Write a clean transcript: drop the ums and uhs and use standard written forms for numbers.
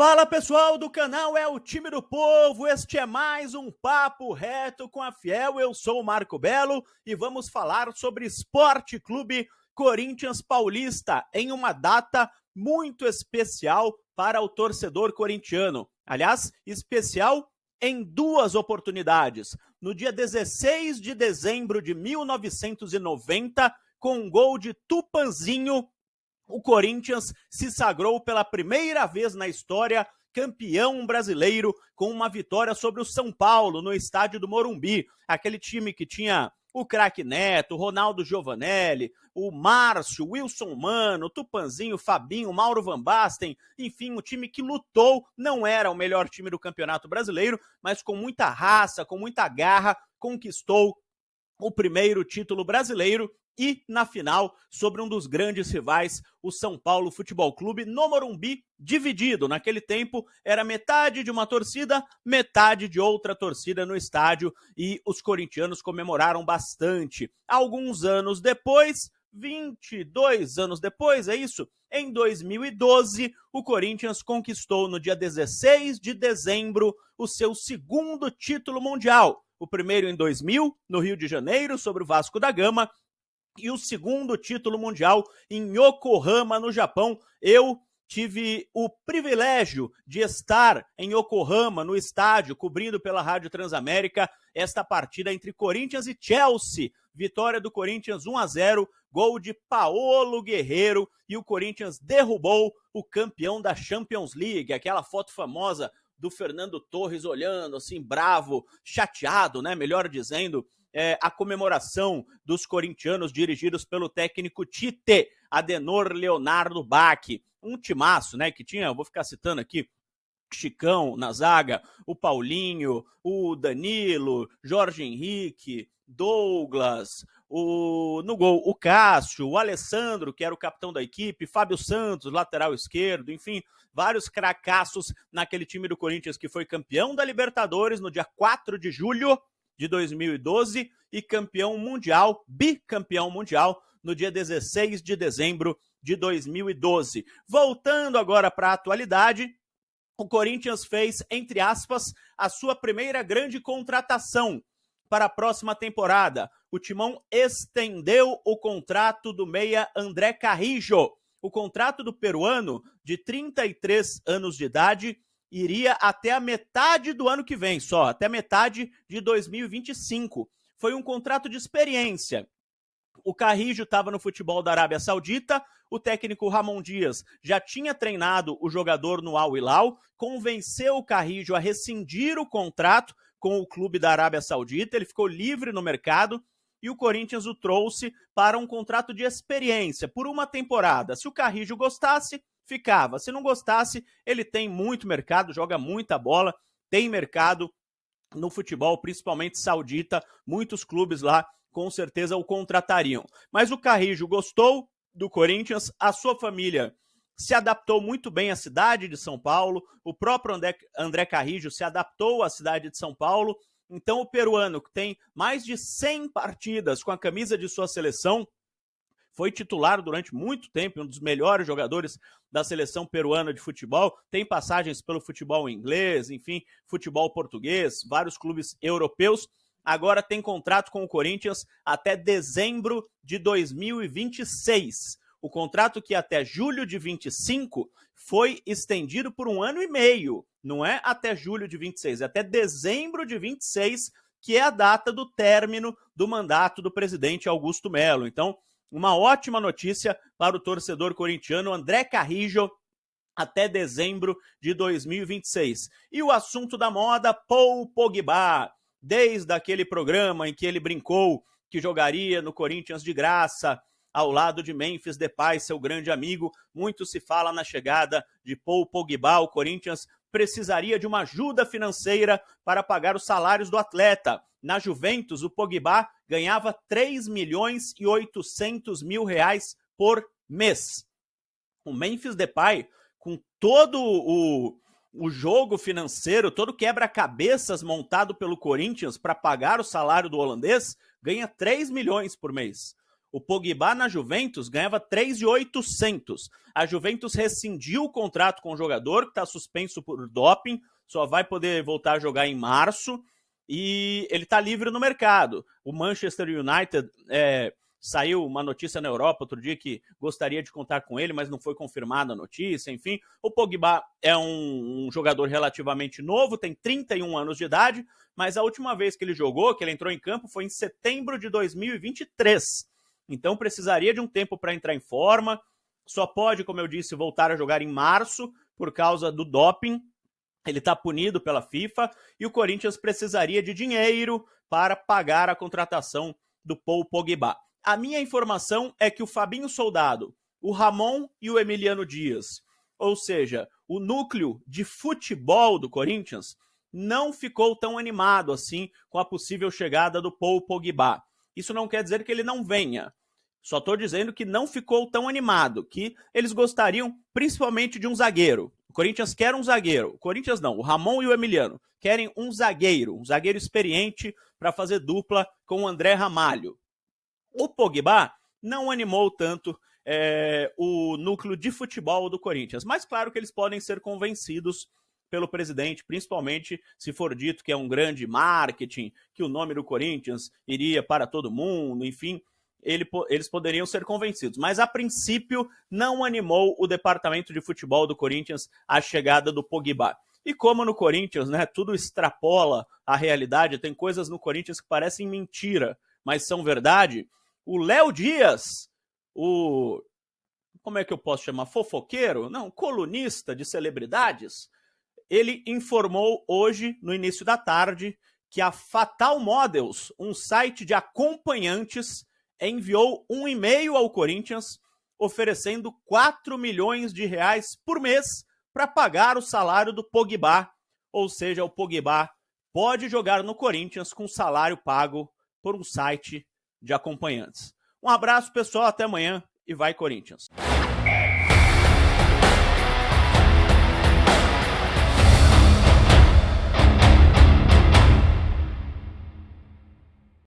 Fala pessoal do canal É o Time do Povo, este é mais um Papo Reto com a Fiel, eu sou o Marco Belo e vamos falar sobre Sport Clube Corinthians Paulista em uma data muito especial para o torcedor corintiano. Aliás, especial em duas oportunidades. No dia 16 de dezembro de 1990, com um gol de Tupanzinho, o Corinthians se sagrou pela primeira vez na história campeão brasileiro com uma vitória sobre o São Paulo no estádio do Morumbi. Aquele time que tinha o craque Neto, Ronaldo Giovanelli, o Márcio, Wilson Mano, Tupanzinho, Fabinho, Mauro Van Basten, enfim, um time que lutou, não era o melhor time do Campeonato Brasileiro, mas com muita raça, com muita garra, conquistou o primeiro título brasileiro e, na final, sobre um dos grandes rivais, o São Paulo Futebol Clube, no Morumbi, dividido. Naquele tempo, era metade de uma torcida, metade de outra torcida no estádio, e os corintianos comemoraram bastante. Alguns anos depois, 22 anos depois, é isso? Em 2012, o Corinthians conquistou no dia 16 de dezembro o seu segundo título mundial. O primeiro em 2000, no Rio de Janeiro, sobre o Vasco da Gama, e o segundo título mundial em Yokohama, no Japão. Eu tive o privilégio de estar em Yokohama, no estádio, cobrindo pela Rádio Transamérica esta partida entre Corinthians e Chelsea. Vitória do Corinthians 1-0, gol de Paolo Guerreiro, e o Corinthians derrubou o campeão da Champions League. Aquela foto famosa do Fernando Torres olhando assim, bravo, chateado, né? Melhor dizendo, a comemoração dos corintianos dirigidos pelo técnico Tite, Adenor Leonardo Bach. Um timaço, né? Que tinha, vou ficar citando aqui, Chicão na zaga, o Paulinho, o Danilo, Jorge Henrique, Douglas, no gol o Cássio, o Alessandro, que era o capitão da equipe, Fábio Santos, lateral esquerdo, enfim, vários cracaços naquele time do Corinthians que foi campeão da Libertadores no dia 4 de julho de 2012 e campeão mundial, bicampeão mundial, no dia 16 de dezembro de 2012. Voltando agora para a atualidade, o Corinthians fez, entre aspas, a sua primeira grande contratação para a próxima temporada. O Timão estendeu o contrato do meia André Carrillo. O contrato do peruano, de 33 anos de idade, iria até a metade do ano que vem, só, até metade de 2025. Foi um contrato de experiência. O Carrillo estava no futebol da Arábia Saudita, o técnico Ramon Dias já tinha treinado o jogador no Al Hilal, convenceu o Carrillo a rescindir o contrato com o clube da Arábia Saudita, ele ficou livre no mercado e o Corinthians o trouxe para um contrato de experiência por uma temporada. Se o Carrillo gostasse, ficava. Se não gostasse, ele tem muito mercado, joga muita bola, tem mercado no futebol, principalmente saudita, muitos clubes lá com certeza o contratariam. Mas o Carrillo gostou do Corinthians, a sua família se adaptou muito bem à cidade de São Paulo, o próprio André Carrillo se adaptou à cidade de São Paulo, então o peruano, que tem mais de 100 partidas com a camisa de sua seleção, foi titular durante muito tempo, um dos melhores jogadores da seleção peruana de futebol, tem passagens pelo futebol inglês, enfim, futebol português, vários clubes europeus, agora tem contrato com o Corinthians até dezembro de 2026. O contrato que até julho de 25 foi estendido por 1 ano e meio, não é até julho de 26, é até dezembro de 26, que é a data do término do mandato do presidente Augusto Melo. Então, uma ótima notícia para o torcedor corintiano André Carrillo até dezembro de 2026. E o assunto da moda, Paul Pogba. Desde aquele programa em que ele brincou que jogaria no Corinthians de graça, ao lado de Memphis Depay, seu grande amigo, muito se fala na chegada de Paul Pogba. O Corinthians precisaria de uma ajuda financeira para pagar os salários do atleta. Na Juventus, o Pogba ganhava 3 milhões e 800 mil reais por mês. O Memphis Depay, com todo o jogo financeiro, todo quebra-cabeças montado pelo Corinthians para pagar o salário do holandês, ganha 3 milhões por mês. O Pogba na Juventus ganhava 3.800. A Juventus rescindiu o contrato com o jogador, que está suspenso por doping, só vai poder voltar a jogar em março, e ele está livre no mercado. O Manchester United saiu uma notícia na Europa outro dia que gostaria de contar com ele, mas não foi confirmada a notícia, enfim. O Pogba é um jogador relativamente novo, tem 31 anos de idade, mas a última vez que ele jogou, que ele entrou em campo, foi em setembro de 2023. Então precisaria de um tempo para entrar em forma, só pode, como eu disse, voltar a jogar em março por causa do doping. Ele está punido pela FIFA e o Corinthians precisaria de dinheiro para pagar a contratação do Paul Pogba. A minha informação é que o Fabinho Soldado, o Ramon e o Emiliano Dias, ou seja, o núcleo de futebol do Corinthians, não ficou tão animado assim com a possível chegada do Paul Pogba. Isso não quer dizer que ele não venha. Só estou dizendo que não ficou tão animado, que eles gostariam principalmente de um zagueiro. O Corinthians quer um zagueiro. O Corinthians não, o Ramon e o Emiliano querem um zagueiro experiente para fazer dupla com o André Ramalho. O Pogba não animou tanto o núcleo de futebol do Corinthians, mas claro que eles podem ser convencidos pelo presidente, principalmente se for dito que é um grande marketing, que o nome do Corinthians iria para todo mundo, enfim, eles poderiam ser convencidos. Mas, a princípio, não animou o departamento de futebol do Corinthians a chegada do Pogba. E como no Corinthians, né, tudo extrapola a realidade, tem coisas no Corinthians que parecem mentira, mas são verdade, o Léo Dias, como é que eu posso chamar? Fofoqueiro? Não, colunista de celebridades, ele informou hoje, no início da tarde, que a Fatal Models, um site de acompanhantes, enviou um e-mail ao Corinthians oferecendo 4 milhões de reais por mês para pagar o salário do Pogba. Ou seja, o Pogba pode jogar no Corinthians com salário pago por um site de acompanhantes. Um abraço, pessoal, até amanhã e vai Corinthians!